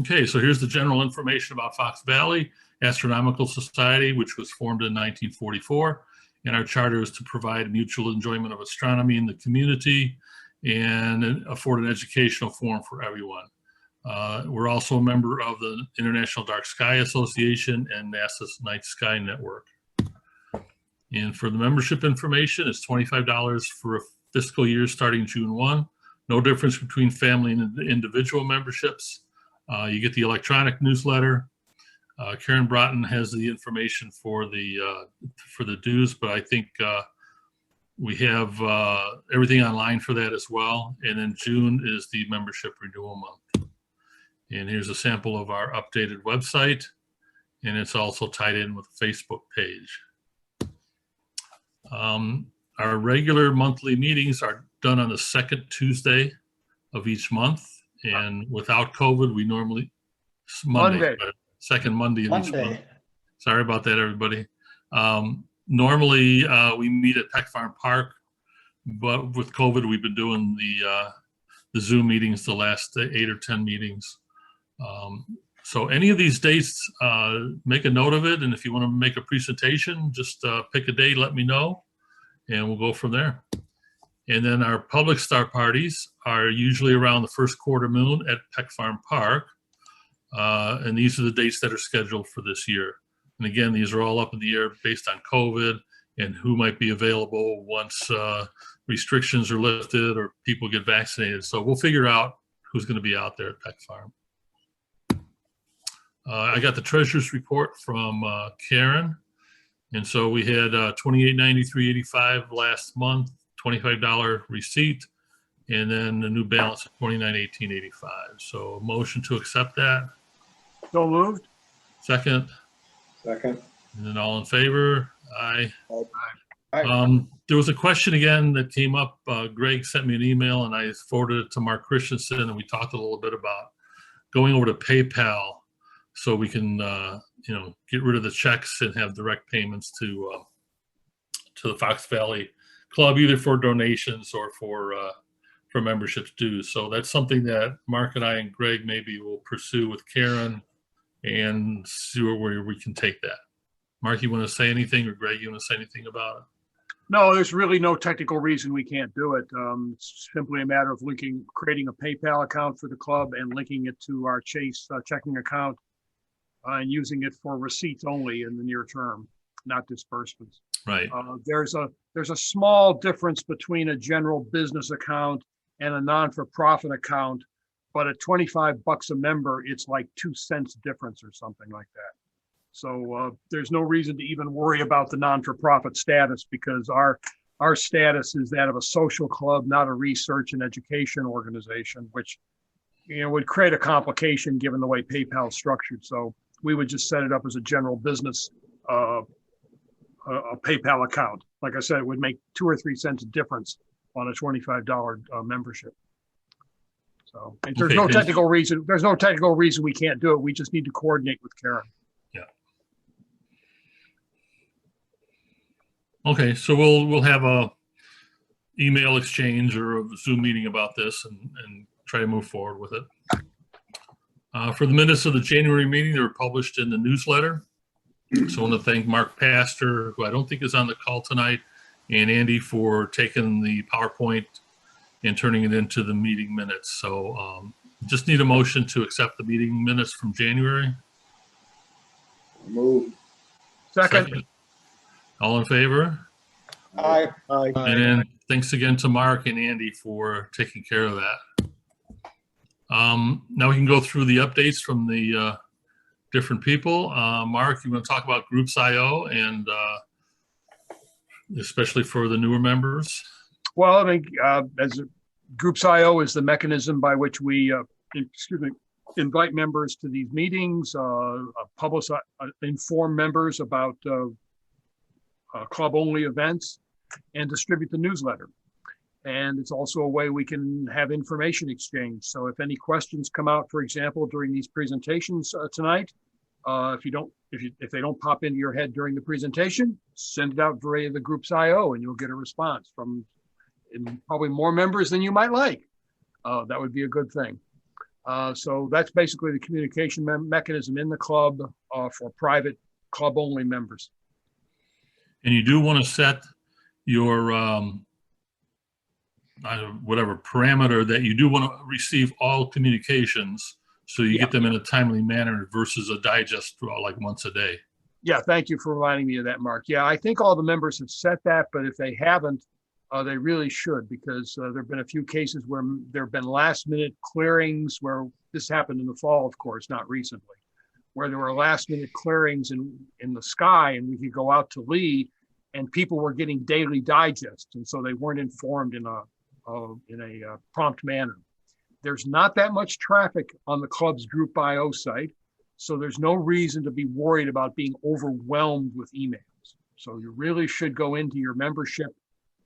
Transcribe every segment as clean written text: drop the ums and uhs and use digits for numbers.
Okay, so here's the general information about Fox Valley Astronomical Society, which was formed in 1944. And our charter is to provide mutual enjoyment of astronomy in the community and afford an educational forum for everyone. We're also a member of the International Dark Sky Association and NASA's Night Sky Network. And for the membership information, it's $25 for a fiscal year starting June 1. No difference between family and individual memberships. You get the electronic newsletter. Karen Broughton has the information for the dues, but I think we have everything online for that as well. And then June is the membership renewal month. And here's a sample of our updated website, and it's also tied in with the Facebook page. Our regular monthly meetings are done on the second Tuesday of each month. And without COVID, we normally, Monday. Second Monday of each month. Sorry about that, everybody. Normally, we meet at Peck Farm Park, but with COVID, we've been doing the Zoom meetings, the last 8 or 10 meetings. So any of these dates, make a note of it. And if you want to make a presentation, just pick a day, let me know, and we'll go from there. And then our public star parties are usually around the first quarter moon at Peck Farm Park. And these are the dates that are scheduled for this year. And again, these are all up in the air based on COVID and who might be available once restrictions are lifted or people get vaccinated. So we'll figure out who's going to be out there at Peck Farm. I got the treasurer's report from Karen. And so we had $28.93.85 last month, $25 receipt, and then the new balance of $29.18.85. So a motion to accept that. So moved. Second. Second. And then all in favor? Aye. Aye. There was a question again that came up. Greg sent me an email and I forwarded it to Mark Christensen, and we talked a little bit about going over to PayPal so we can get rid of the checks and have direct payments to the Fox Valley Club, either for donations or for memberships dues. So that's something that Mark and I and Greg maybe will pursue with Karen and see where we can take that. Mark, you want to say anything, or Greg, you want to say anything about it? No, there's really no technical reason we can't do it. It's simply a matter of creating a PayPal account for the club and linking it to our Chase checking account and using it for receipts only in the near term, not disbursements. Right. There's a small difference between a general business account and a non-for-profit account, but at $25 a member, it's like 2 cents difference or something like that. So there's no reason to even worry about the non-for-profit status, because our status is that of a social club, not a research and education organization, which would create a complication given the way PayPal is structured. So we would just set it up as a general business a PayPal account. Like I said, it would make 2 or 3 cents difference on a $25 membership. So there's no technical reason. There's no technical reason we can't do it. We just need to coordinate with Karen. Yeah. Okay, so we'll have a email exchange or a Zoom meeting about this and try to move forward with it. For the minutes of the January meeting, they were published in the newsletter. So I want to thank Mark Pastor, who I don't think is on the call tonight, and Andy for taking the PowerPoint and turning it into the meeting minutes. So just need a motion to accept the meeting minutes from January. Move. Second. All in favor? Aye. Aye. And then thanks again to Mark and Andy for taking care of that. Now we can go through the updates from the different people. Mark, you want to talk about Groups IO and especially for the newer members? Well, I mean, as Groups IO is the mechanism by which we, invite members to these meetings, inform members about club-only events, and distribute the newsletter. And it's also a way we can have information exchange. So if any questions come out, for example, during these presentations tonight, if they don't pop into your head during the presentation, send it out via the Groups IO, and you'll get a response from probably more members than you might like. That would be a good thing. So that's basically the communication mechanism in the club for private club-only members. And you do want to set your whatever parameter that you do want to receive all communications, so you get them in a timely manner versus a digest like once a day. Yeah, thank you for reminding me of that, Mark. Yeah, I think all the members have set that, but if they haven't, they really should, because there have been a few cases where there have been last minute clearings where this happened in the fall, of course, not recently, where there were last minute clearings in the sky, and we could go out to Lee and people were getting daily digests. And so they weren't informed in a prompt manner. There's not that much traffic on the club's Group IO site, so there's no reason to be worried about being overwhelmed with emails. So you really should go into your membership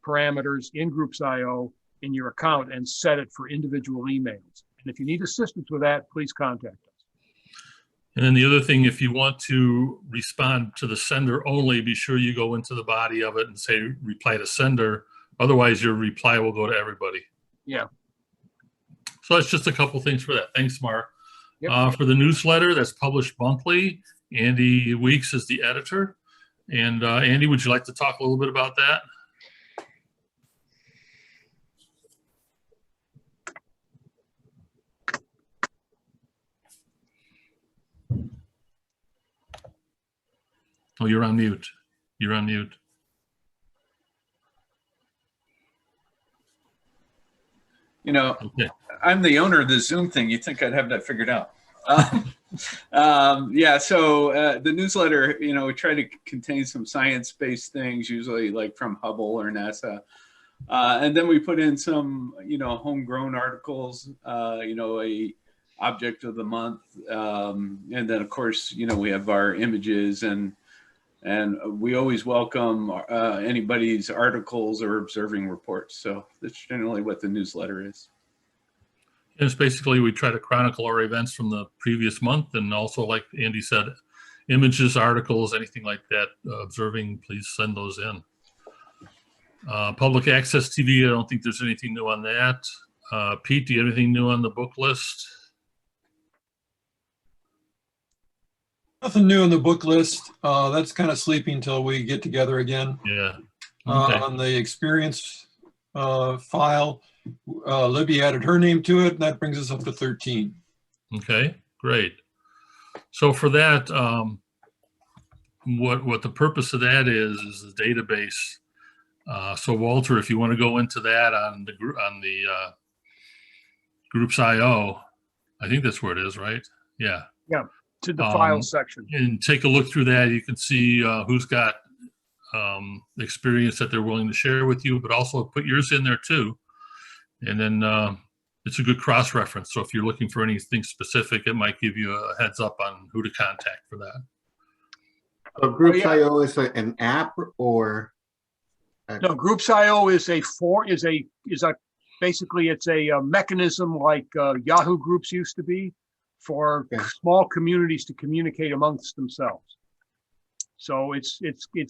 parameters in Groups IO in your account and set it for individual emails. And if you need assistance with that, please contact us. And then the other thing, if you want to respond to the sender only, be sure you go into the body of it and say reply to sender. Otherwise, your reply will go to everybody. Yeah. So that's just a couple things for that. Thanks, Mark. Yep. For the newsletter that's published monthly, Andy Weeks is the editor. And Andy, would you like to talk a little bit about that? Oh, you're on mute. You're on mute. You know, Okay. I'm the owner of the Zoom thing. You'd think I'd have that figured out. Yeah, so the newsletter, you know, we try to contain some science-based things, usually like from Hubble or NASA. And then we put in some, you know, homegrown articles, you know, a object of the month. And then, of course, you know, we have our images, and we always welcome anybody's articles or observing reports. So that's generally what the newsletter is. And it's basically, we try to chronicle our events from the previous month, and also, like Andy said, images, articles, anything like that, observing, please send those in. Public access TV, I don't think there's anything new on that. Pete, do you have anything new on the book list? Nothing new in the book list. That's kind of sleeping until we get together again. Yeah. Okay. On the experience file, Libby added her name to it, and that brings us up to 13. Okay, great. So for that, what the purpose of that is the database. So Walter, if you want to go into that on the Groups IO, I think that's where it is, right? Yeah. Yeah. To the file section. And take a look through that. You can see who's got experience that they're willing to share with you, but also put yours in there too. And then it's a good cross-reference. So if you're looking for anything specific, it might give you a heads up on who to contact for that. So Groups IO is an app, or? No, Groups IO is basically it's a mechanism like Yahoo Groups used to be, for small communities to communicate amongst themselves. So it's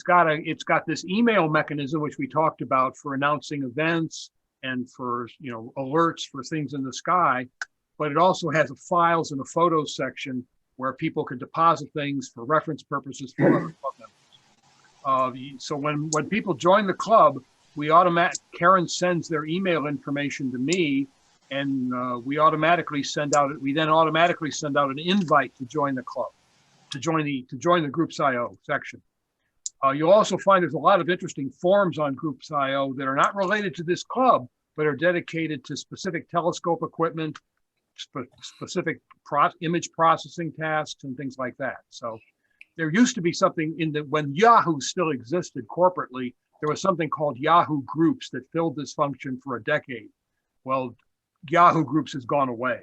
got this email mechanism, which we talked about, for announcing events and for, you know, alerts for things in the sky, but it also has a files and a photos section where people can deposit things for reference purposes for other club members. So when people join the club, Karen sends their email information to me, and we then automatically send out an invite to join the club, to join the Groups IO section. You'll also find there's a lot of interesting forums on Groups IO that are not related to this club, but are dedicated to specific telescope equipment, specific image processing tasks, and things like that. So there used to be something when Yahoo still existed corporately, there was something called Yahoo Groups that filled this function for a decade. Well, Yahoo Groups has gone away.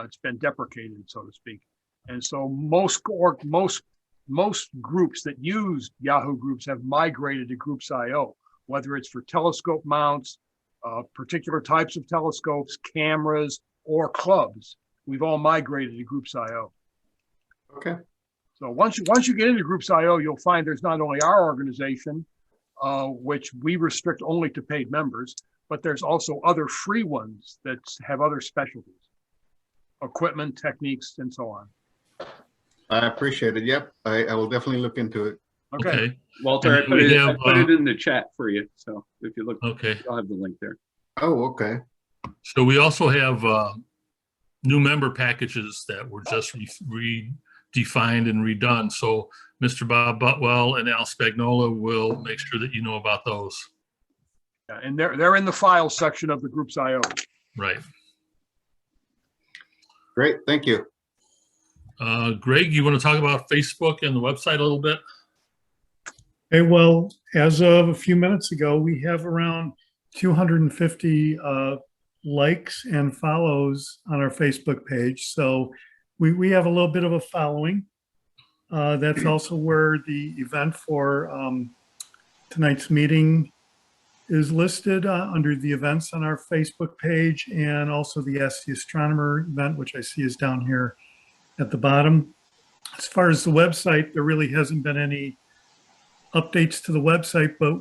It's been deprecated, so to speak. And so most groups that use Yahoo Groups have migrated to Groups IO, whether it's for telescope mounts, particular types of telescopes, cameras, or clubs. We've all migrated to Groups IO. Okay. So once you get into Groups IO, you'll find there's not only our organization, which we restrict only to paid members, but there's also other free ones that have other specialties. equipment, techniques, and so on. I appreciate it. Yep, I will definitely look into it. Okay. Okay. Walter, I And put, we it, have, I put it in the chat for you. So if you look, Okay. I'll have the link there. Oh, okay. So we also have new member packages that were just redefined and redone. So Mr. Bob Butwell and Al Spagnola will make sure that you know about those. Yeah, and they're in the file section of the group's IO. Right. Great, thank you. Greg, you want to talk about Facebook and the website a little bit? Okay, well, as of a few minutes ago, we have around 250 likes and follows on our Facebook page. So we have a little bit of a following. That's also where the event for tonight's meeting is listed under the events on our Facebook page, and also the Ask the Astronomer event, which I see is down here at the bottom. As far as the website, there really hasn't been any updates to the website, but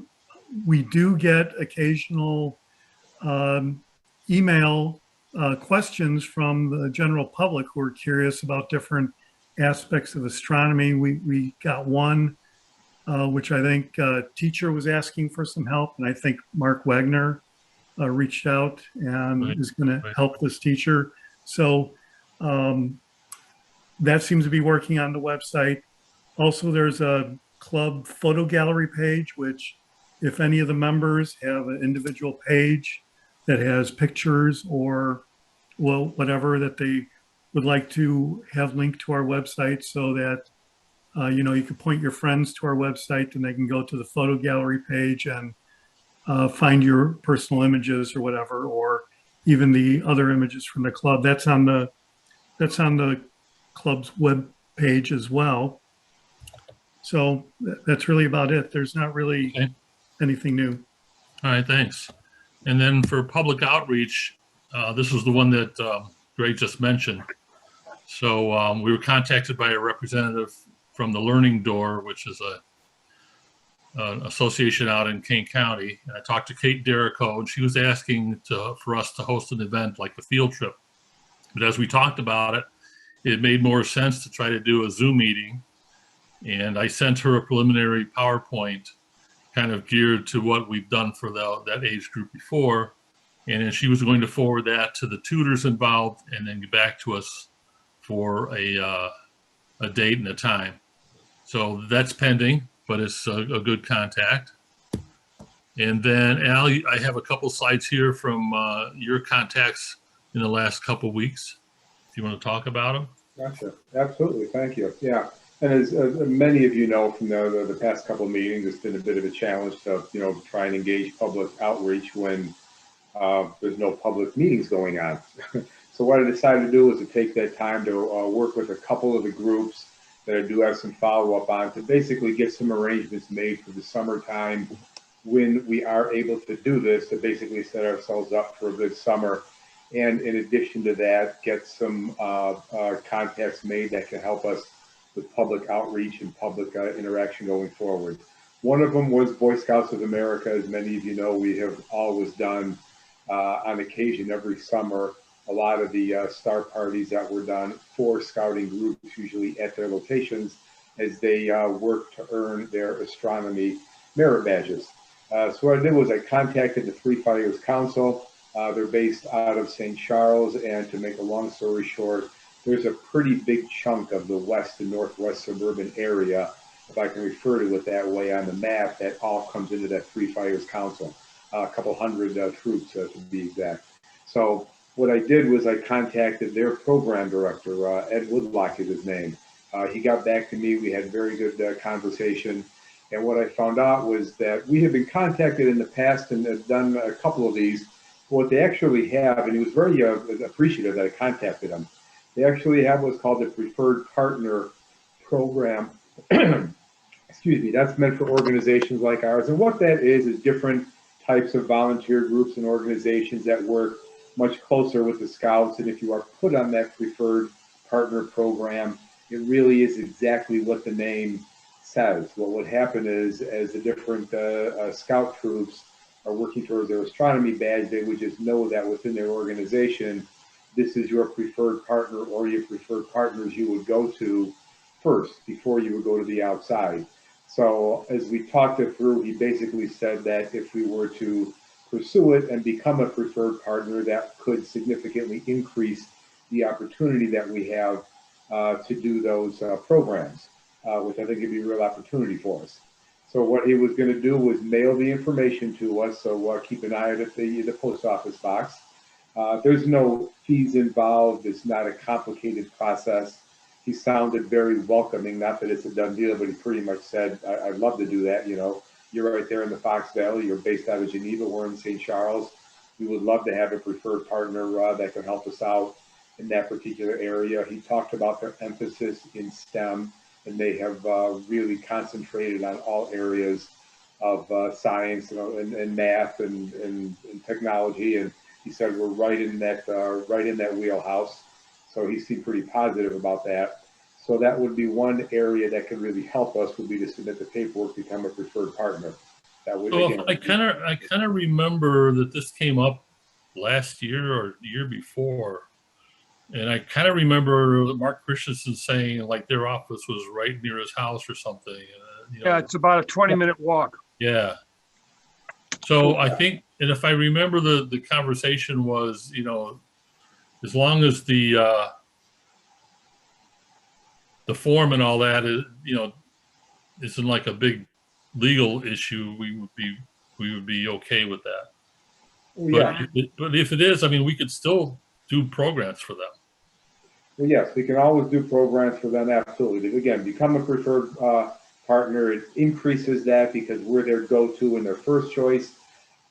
we do get occasional email questions from the general public who are curious about different aspects of astronomy. We got one, which I think a teacher was asking for some help, and I think Mark Wagner reached out and is going to help this teacher. So that seems to be working on the website. Also, there's a club photo gallery page, which if any of the members have an individual page that has pictures or, well, whatever that they would like to have linked to our website, so that you know, you can point your friends to our website and they can go to the photo gallery page and find your personal images or whatever, or even the other images from the club. That's on the club's web page as well. So that's really about it. There's not really anything new. All right, thanks. And then for public outreach, this was the one that Greg just mentioned. So we were contacted by a representative from the Learning Door, which is an association out in Kane County. And I talked to Kate Derrico, and she was asking for us to host an event like a field trip. But as we talked about it, it made more sense to try to do a Zoom meeting. And I sent her a preliminary PowerPoint kind of geared to what we've done for that age group before. And then she was going to forward that to the tutors involved and then get back to us for a date and a time. So that's pending, but it's a good contact. And then Al, I have a couple slides here from your contacts in the last couple weeks. If you want to talk about them. Gotcha. Absolutely. Thank you. Yeah. And as many of you know from the past couple of meetings, it's been a bit of a challenge to, you know, try and engage public outreach when there's no public meetings going on. So what I decided to do was to take that time to work with a couple of the groups that I do have some follow-up on to basically get some arrangements made for the summertime when we are able to do this, to basically set ourselves up for a good summer. And in addition to that, get some contacts made that can help us with public outreach and public interaction going forward. One of them was Boy Scouts of America. As many of you know, we have always done on occasion every summer a lot of the star parties that were done for scouting groups, usually at their locations, as they work to earn their astronomy merit badges. So what I did was I contacted the Three Fires Council. They're based out of St. Charles, and to make a long story short, there's a pretty big chunk of the west and northwest suburban area, if I can refer to it that way on the map, that all comes into that Three Fires Council, a couple hundred troops to be exact. So what I did was I contacted their program director, Ed Woodlock is his name. He got back to me. We had very good conversation. And what I found out was that we had been contacted in the past and have done a couple of these. What they actually have, and he was very appreciative that I contacted him, they actually have what's called the Preferred Partner Program. Excuse me, that's meant for organizations like ours. And what that is different types of volunteer groups and organizations that work much closer with the Scouts. And if you are put on that Preferred Partner Program, it really is exactly what the name says. What would happen is, as the different Scout troops are working towards their astronomy badge, they would just know that within their organization, this is your preferred partner or your preferred partners you would go to first before you would go to the outside. So as we talked it through, he basically said that if we were to pursue it and become a preferred partner, that could significantly increase the opportunity that we have to do those programs, which I think would be a real opportunity for us. So what he was going to do was mail the information to us. So keep an eye out at the post office box. There's no fees involved. It's not a complicated process. He sounded very welcoming. Not that it's a done deal, but he pretty much said, I'd love to do that. You know, you're right there in the Fox Valley. You're based out of Geneva. We're in St. Charles. We would love to have a preferred partner that can help us out in that particular area. He talked about their emphasis in STEM, and they have really concentrated on all areas of science, you know, and math and technology. And he said we're right in that wheelhouse. So he seemed pretty positive about that. So that would be one area that could really help us, would be to submit the paperwork, become a preferred partner. That would, So again, I kind of remember that this came up last year or the year before. And I kind of remember Mark Christensen saying like their office was right near his house or something. You know, Yeah, it's about a 20-minute walk. yeah. So I think, and if I remember the conversation was, you know, as long as the form and all that is, you know, isn't like a big legal issue, we would be okay with that. yeah. But if it is, I mean, we could still do programs for them. Well, yes, we can always do programs for them, absolutely. Again, become a preferred partner. It increases that because we're their go-to and their first choice.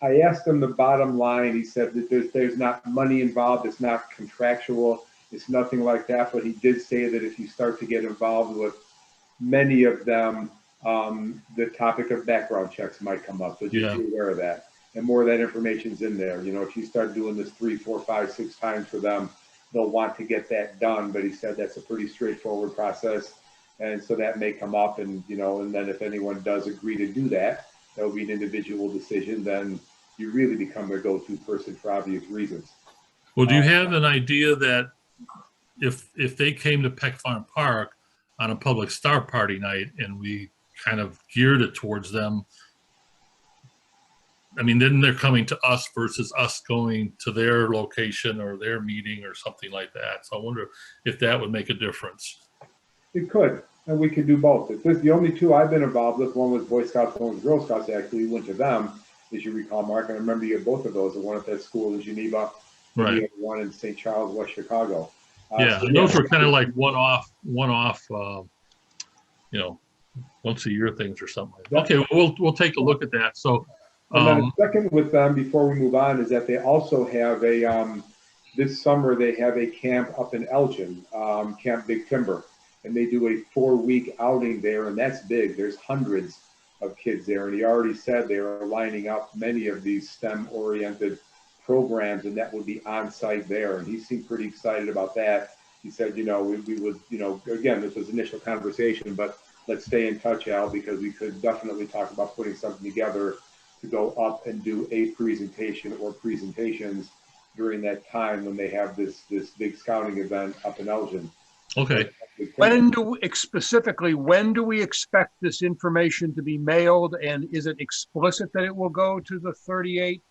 I asked him the bottom line. He said that there's not money involved. It's not contractual. It's nothing like that. But he did say that if you start to get involved with many of them, the topic of background checks might come up. So just be aware of that. And more of that information's in there. You know, if you start doing this 3, 4, 5, 6 times for them, they'll want to get that done. But he said that's a pretty straightforward process. And so that may come up, and, you know, and then if anyone does agree to do that, that will be an individual decision. Then you really become their go-to person for obvious reasons. Well, do you have an idea that if they came to Peck Farm Park on a public star party night and we kind of geared it towards them, I mean, then they're coming to us versus us going to their location or their meeting or something like that. So I wonder if that would make a difference. It could, and we could do both. The only two I've been involved with, one was Boy Scouts, one was Girl Scouts. Actually, we went to them, as you recall, Mark. And I remember you had both of those. The one at that school in Geneva, and Right. the other one in St. Charles, West Chicago. Yeah, So, and those were kind of like one-off, you know, once a year things or something. Okay, we'll take a look at that. So, and then the second with them before we move on is that they also have a this summer they have a camp up in Elgin, Camp Big Timber, and they do a 4-week outing there, and that's big. There's hundreds of kids there, and he already said they are lining up many of these STEM-oriented programs, and that would be on site there. And he seemed pretty excited about that. He said, you know, we would, you know, again, this was initial conversation, but let's stay in touch, Al, because we could definitely talk about putting something together to go up and do a presentation or presentations during that time when they have this big scouting event up in Elgin. okay. When do we expect this information to be mailed, and is it explicit that it will go to the 38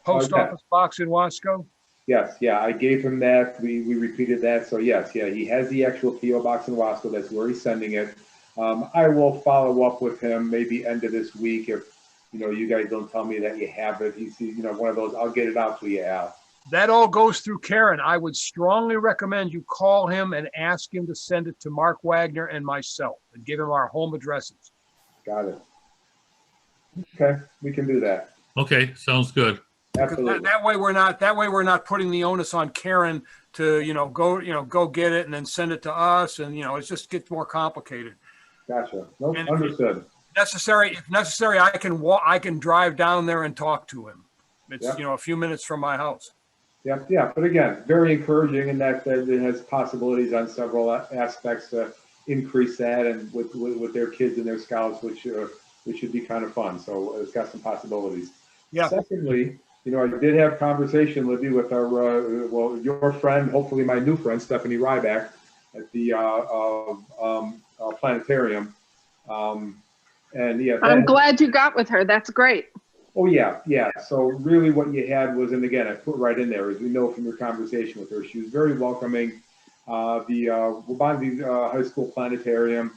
post office box in Wasco? Yes, yeah, I gave him that. We repeated that. So yes, yeah, he has the actual PO box in Wasco. That's where he's sending it. I will follow up with him maybe end of this week if, you know, you guys don't tell me that you have it. He's, you know, one of those, I'll get it out to you, Al. That all goes through Karen. I would strongly recommend you call him and ask him to send it to Mark Wagner and myself and give him our home addresses. Got it. Okay, we can do that. Okay, sounds good. Absolutely. That way we're not putting the onus on Karen to, go get it and then send it to us, and, you know, it just gets more complicated. Gotcha. No, And understood. If necessary, I can drive down there and talk to him. It's, Yep. a few minutes from my house. Yeah. But again, very encouraging in that it has possibilities on several aspects to increase that, and with their kids and their scouts, which should be kind of fun. So it's got some possibilities. Yeah. Secondly, you know, I did have conversation, Libby, with our, well, your friend, hopefully my new friend, Stephanie Ryback, at the planetarium. And yeah, I'm glad you got with her. That's great. oh yeah, yeah. So really what you had was, and again, I put right in there, as we know from your conversation with her, she was very welcoming. The Wabanzi High School Planetarium,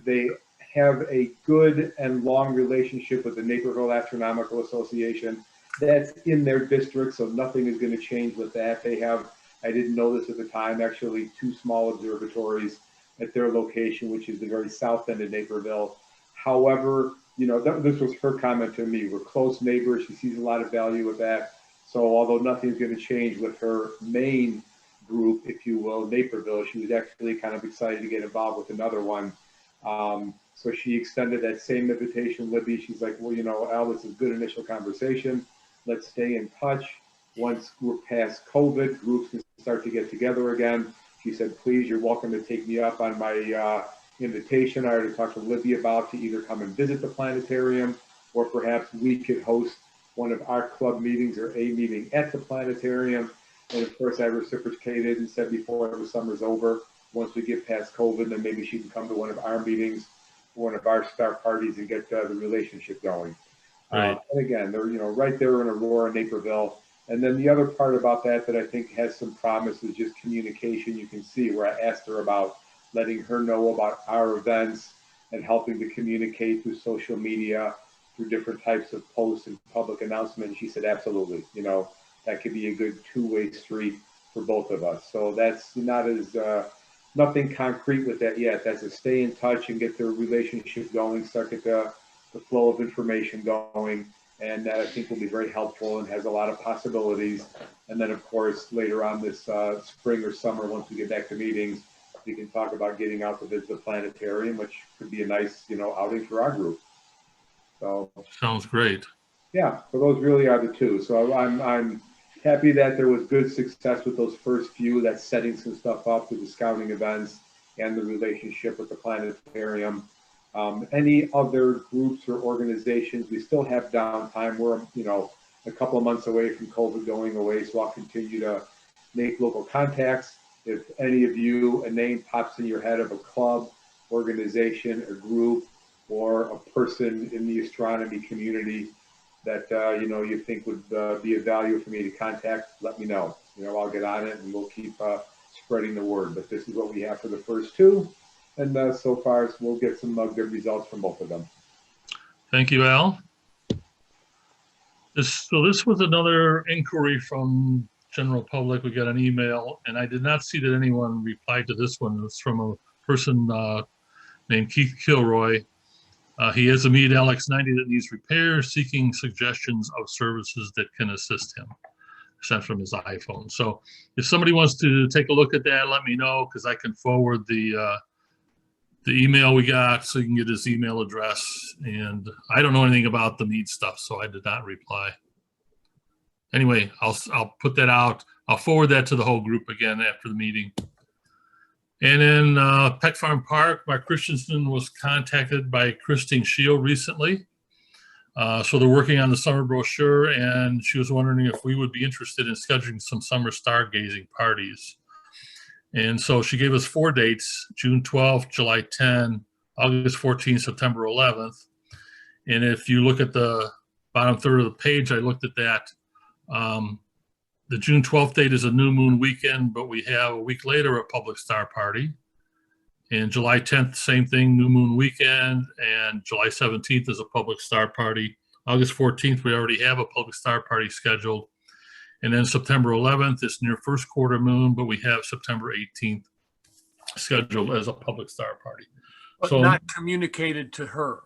they have a good and long relationship with the Naperville Astronomical Association. That's in their district, so nothing is going to change with that. They have, I didn't know this at the time, actually 2 small observatories at their location, which is the very south end of Naperville. However, you know, this was her comment to me. We're close neighbors. She sees a lot of value with that. So although nothing's going to change with her main group, if you will, Naperville, she was actually kind of excited to get involved with another one. So she extended that same invitation, Libby. She's like, well, you know, Al, this is good initial conversation. Let's stay in touch. Once we're past COVID, groups can start to get together again. She said, please, you're welcome to take me up on my invitation. I already talked to Libby about to either come and visit the planetarium, or perhaps we could host one of our club meetings or a meeting at the planetarium. And of course, I reciprocated and said before the summer's over, once we get past COVID, then maybe she can come to one of our meetings, one of our star parties, and get the relationship going. Right. And again, they're, you know, right there in Aurora, Naperville. And then the other part about that I think has some promise is just communication. You can see where I asked her about letting her know about our events and helping to communicate through social media, through different types of posts and public announcements. She said, absolutely, you know, that could be a good two-way street for both of us. So that's not as, nothing concrete with that yet. That's a stay in touch and get the relationship going, start get the flow of information going. And that I think will be very helpful and has a lot of possibilities. And then of course, later on this spring or summer, once we get back to meetings, we can talk about getting out to visit the planetarium, which could be a nice, you know, outing for our group. So Sounds great. yeah, so those really are the two. So I'm happy that there was good success with those first few. That's setting some stuff up with the scouting events and the relationship with the planetarium. Any other groups or organizations, we still have downtime. We're, you know, a couple of months away from COVID going away, so I'll continue to make local contacts. If any of you, a name pops in your head of a club, organization, a group, or a person in the astronomy community that, you know, you think would be of value for me to contact, let me know. You know, I'll get on it and we'll keep spreading the word. But this is what we have for the first two. And so far, we'll get some good results from both of them. Thank you, Al. This was another inquiry from general public. We got an email, and I did not see that anyone replied to this one. It's from a person named Keith Kilroy. He has a Meade LX90 that needs repair, seeking suggestions of services that can assist him. Sent from his iPhone. So if somebody wants to take a look at that, let me know, because I can forward the email we got, so you can get his email address. And I don't know anything about the Meade stuff, so I did not reply. Anyway, I'll put that out. I'll forward that to the whole group again after the meeting. And then Peck Farm Park, Mark Christensen was contacted by Christine Shield recently. So they're working on the summer brochure, and she was wondering if we would be interested in scheduling some summer stargazing parties. And so she gave us 4 dates: June 12th, July 10, August 14th, September 11th. And if you look at the bottom third of the page, I looked at that. The June 12th date is a new moon weekend, but we have a week later a public star party. And July 10th, same thing, new moon weekend. And July 17th is a public star party. August 14th, we already have a public star party scheduled. And then September 11th is near first quarter moon, but we have September 18th scheduled as a public star party. But So not communicated to her.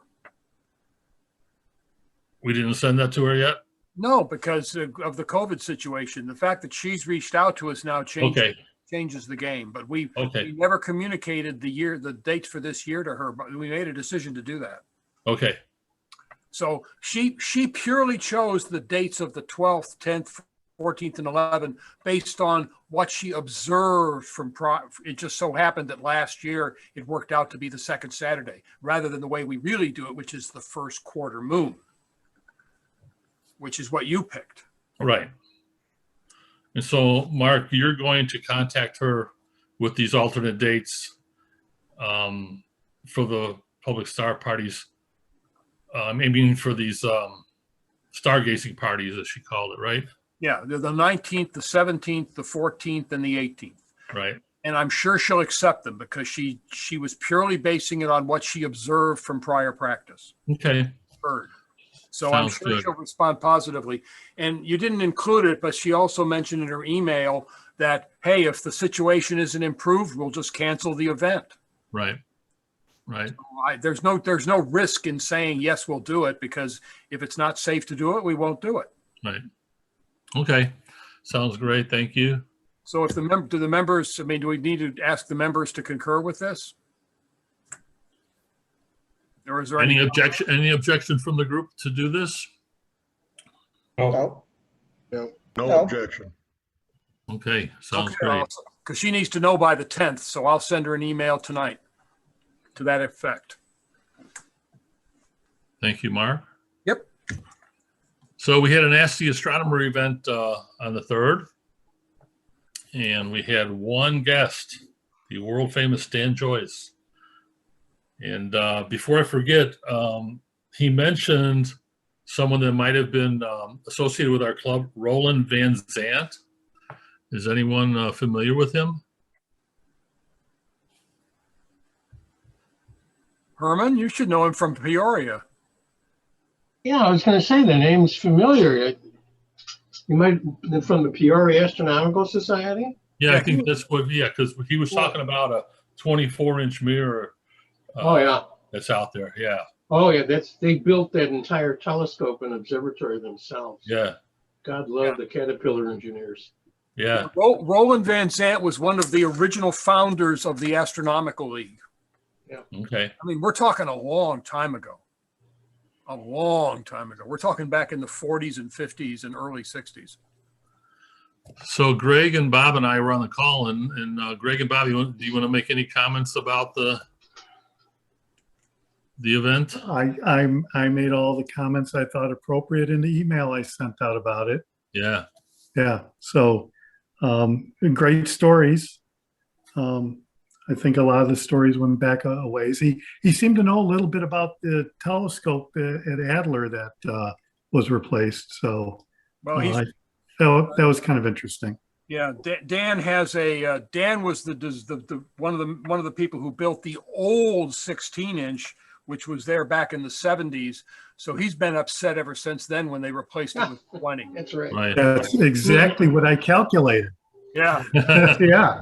we didn't send that to her yet? No, because of the COVID situation. The fact that she's reached out to us now changes the game. But we never communicated the dates for this year to her, but we made a decision to do that. Okay. So she purely chose the dates of the 12th, 10th, 14th, and 11th based on what she observed from it just so happened that last year it worked out to be the second Saturday rather than the way we really do it, which is the first quarter moon, which is what you picked. Right. And so, Mark, you're going to contact her with these alternate dates for the public star parties. I mean, for these stargazing parties, as she called it, right? Yeah, the 19th, the 17th, the 14th, and the 18th. Right. And I'm sure she'll accept them because she was purely basing it on what she observed from prior practice. Okay. Heard. So Sounds I'm sure good. she'll respond positively. And you didn't include it, but she also mentioned in her email that, hey, if the situation isn't improved, we'll just cancel the event. Right. Right. There's no risk in saying, yes, we'll do it, because if it's not safe to do it, we won't do it. Right. Okay. Sounds great. Thank you. So if do the members, I mean, do we need to ask the members to concur with this? Or is there Any objection from the group to do this? Oh, No No. objection. Okay. Sounds great. Because she needs to know by the 10th, so I'll send her an email tonight to that effect. Thank you, Mark. Yep. So we had an Ask the Astronomer event on the 3rd, and we had one guest, the world famous Dan Joyce. And before I forget, he mentioned someone that might have been associated with our club, Roland Van Zant. Is anyone familiar with him? Herman, you should know him from Peoria. Yeah, I was going to say the name's familiar. You might have been from the Peoria Astronomical Society? Yeah, I think that's what, yeah, because he was talking about a 24-inch mirror. Oh, yeah. That's out there, yeah. Oh, yeah, they built that entire telescope and observatory themselves. Yeah, God love the Caterpillar engineers. yeah. Roland Van Zant was one of the original founders of the Astronomical League. Okay. I mean, we're talking a long time ago. A long time ago. We're talking back in the 40s and 50s and early 60s. So Greg and Bob and I were on the call, and Greg and Bob, do you want to make any comments about the event? I made all the comments I thought appropriate in the email I sent out about it. Yeah. Yeah. So great stories. I think a lot of the stories went back a ways. He seemed to know a little bit about the telescope at Adler that was replaced. So Well, that was kind of interesting. yeah, Dan has a Dan was the one of the people who built the old 16-inch, which was there back in the 70s. So he's been upset ever since then when they replaced it with 20. That's right. Right. That's exactly what I calculated. Yeah. Yeah.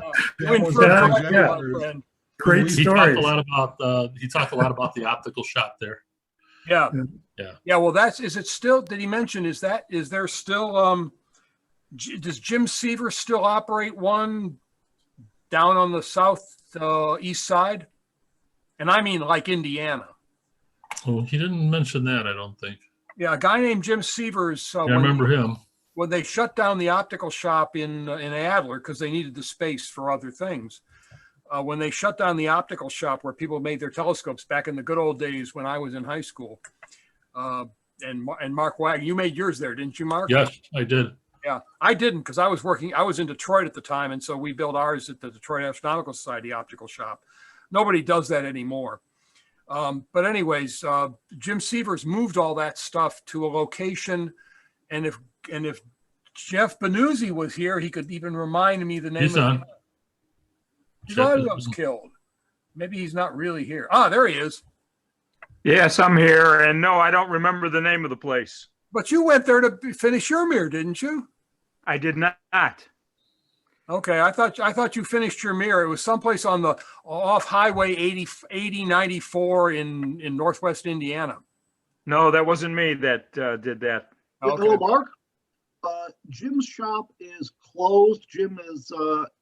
Great He stories. talked a lot about the optical shop there. Yeah. Yeah. Yeah. Well, is it still, did he mention, is there still, does Jim Seaver still operate one down on the east side? And I mean like Indiana. Oh, he didn't mention that, I don't think. Yeah. A guy named Jim Seavers. I remember him. When they shut down the optical shop in Adler, because they needed the space for other things. When they shut down the optical shop where people made their telescopes back in the good old days when I was in high school, and Mark Wagner, you made yours there, didn't you, Mark? Yes, I did. Yeah, I didn't, because I was in Detroit at the time, and so we built ours at the Detroit Astronomical Society optical shop. Nobody does that anymore. But anyways, Jim Seavers moved all that stuff to a location, and if Jeff Benuzzi was here, he could even remind me the name. He's on. His audio's killed. Maybe he's not really here. Ah, there he is. Yes, I'm here. And no, I don't remember the name of the place. But you went there to finish your mirror, didn't you? I did not. Okay, I thought you finished your mirror. It was someplace on the off Highway 8094 in Northwest Indiana. No, that wasn't me that did that. Okay. Hello, Mark. Jim's shop is closed. Jim is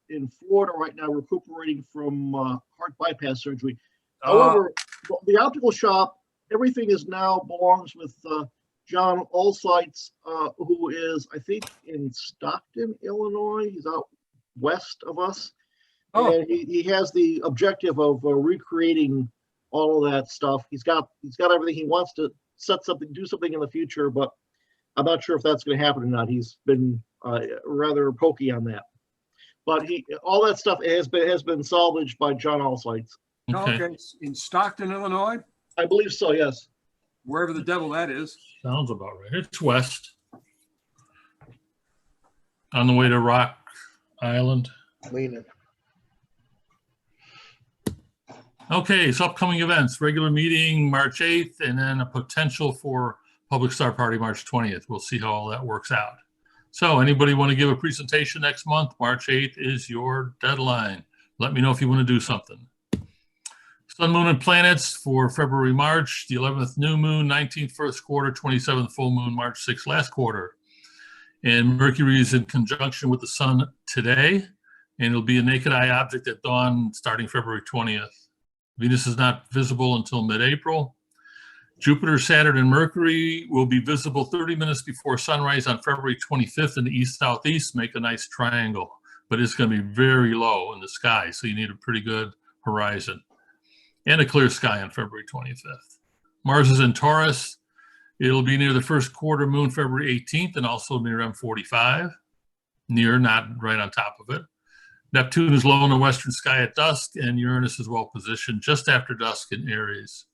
in Florida right now, recuperating from heart bypass surgery. However, the optical shop, everything is now belongs with John Allsites, who is, I think, in Stockton, Illinois. He's out west of us. Oh. And he has the objective of recreating all of that stuff. He's got everything. He wants to do something in the future, but I'm not sure if that's going to happen or not. He's been rather pokey on that. But all that stuff has been salvaged by John Allsites. Okay, in Stockton, Illinois, I believe so, yes. wherever the devil that is. Sounds about right. It's west. On the way to Rock Island. Leaning. Okay, so upcoming events, regular meeting March 8th, and then a potential for Public Star Party March 20th. We'll see how all that works out. So anybody want to give a presentation next month? March 8th is your deadline. Let me know if you want to do something. Sun, Moon, and Planets for February, March, the 11th new moon, 19th first quarter, 27th full moon, March 6th last quarter. And Mercury is in conjunction with the sun today, and it'll be a naked eye object at dawn starting February 20th. Venus is not visible until mid-April. Jupiter, Saturn, and Mercury will be visible 30 minutes before sunrise on February 25th in the east-southeast, make a nice triangle, but it's going to be very low in the sky, so you need a pretty good horizon. And a clear sky on February 25th. Mars is in Taurus. It'll be near the first quarter moon February 18th and also near M45. Near, not right on top of it. Neptune is low in the western sky at dusk, and Uranus is well positioned just after dusk in Aries.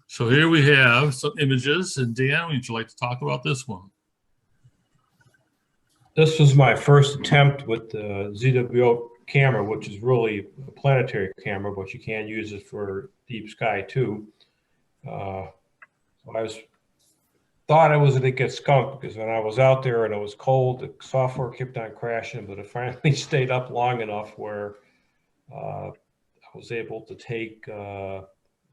So here we have some images, and Dan, would you like to talk about this one? This was my first attempt with the ZWO camera, which is really a planetary camera, but you can use it for deep sky too. So I thought I was going to get skunked because when I was out there and it was cold, the software kept on crashing, but it finally stayed up long enough where I was able to take a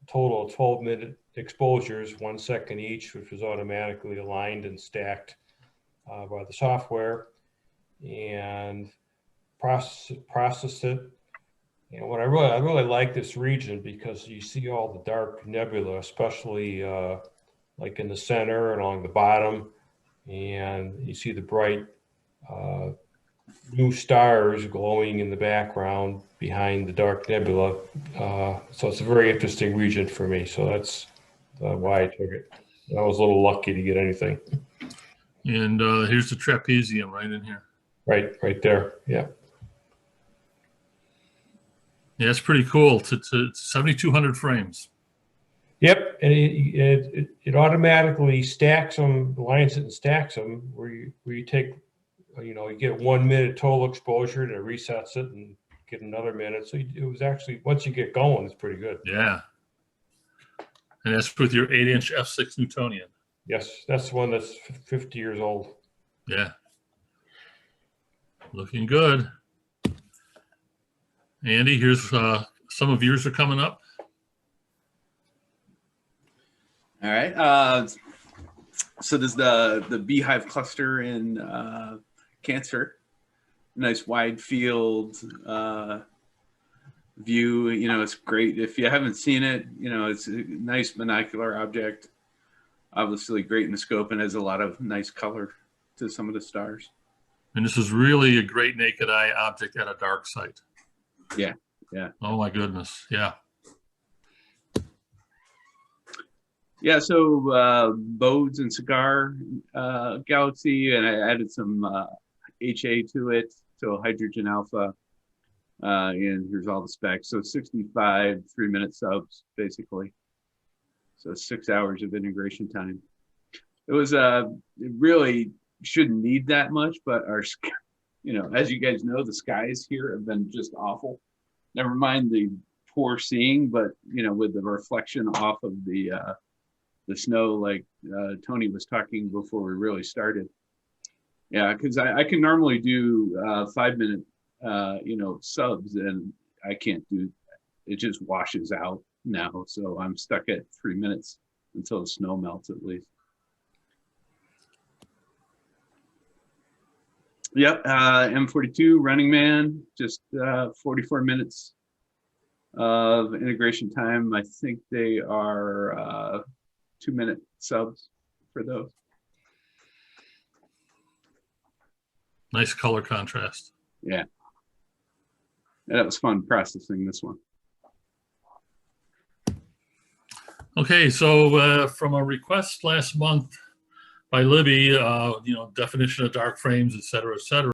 total of 12-minute exposures, 1 second each, which was automatically aligned and stacked by the software, and process it. And what I really like this region because you see all the dark nebula, especially like in the center and along the bottom, and you see the bright new stars glowing in the background behind the dark nebula. So it's a very interesting region for me. So that's why I took it. I was a little lucky to get anything. And here's the trapezium right in here. Right there. Yeah. Yeah, it's pretty cool. To 7,200 frames. Yep, and it automatically stacks them, lines it and stacks them. Where you take, you get 1 minute total exposure, and it resets it and get another minute. So it was actually, once you get going, it's pretty good. Yeah. And that's with your 8-inch f6 Newtonian. Yes, that's the one that's 50 years old. Yeah. Looking good. Andy, here's some of yours are coming up. All right. So there's the beehive cluster in Cancer. Nice wide field view. It's great. If you haven't seen it, it's a nice binocular object. Obviously great in the scope and has a lot of nice color to some of the stars. And this is really a great naked eye object at a dark site. Yeah. Oh my goodness. Yeah. Yeah, so Bodes and Cigar Galaxy, and I added some HA to it, so hydrogen alpha, and here's all the specs. So 65 3-minute subs, basically. So 6 hours of integration time. It was, it really shouldn't need that much, but our, as you guys know, the skies here have been just awful. Never mind the poor seeing, but, with the reflection off of the snow, like Tony was talking before we really started. Yeah, because I can normally do 5-minute, subs, and I can't do, it just washes out now. So I'm stuck at 3 minutes until the snow melts at least. Yep, M42 Running Man, just 44 minutes of integration time. I think they are 2-minute subs for those. Nice color contrast. Yeah. That was fun processing this one. Okay, so from a request last month, by Libby, definition of dark frames, et cetera, et cetera.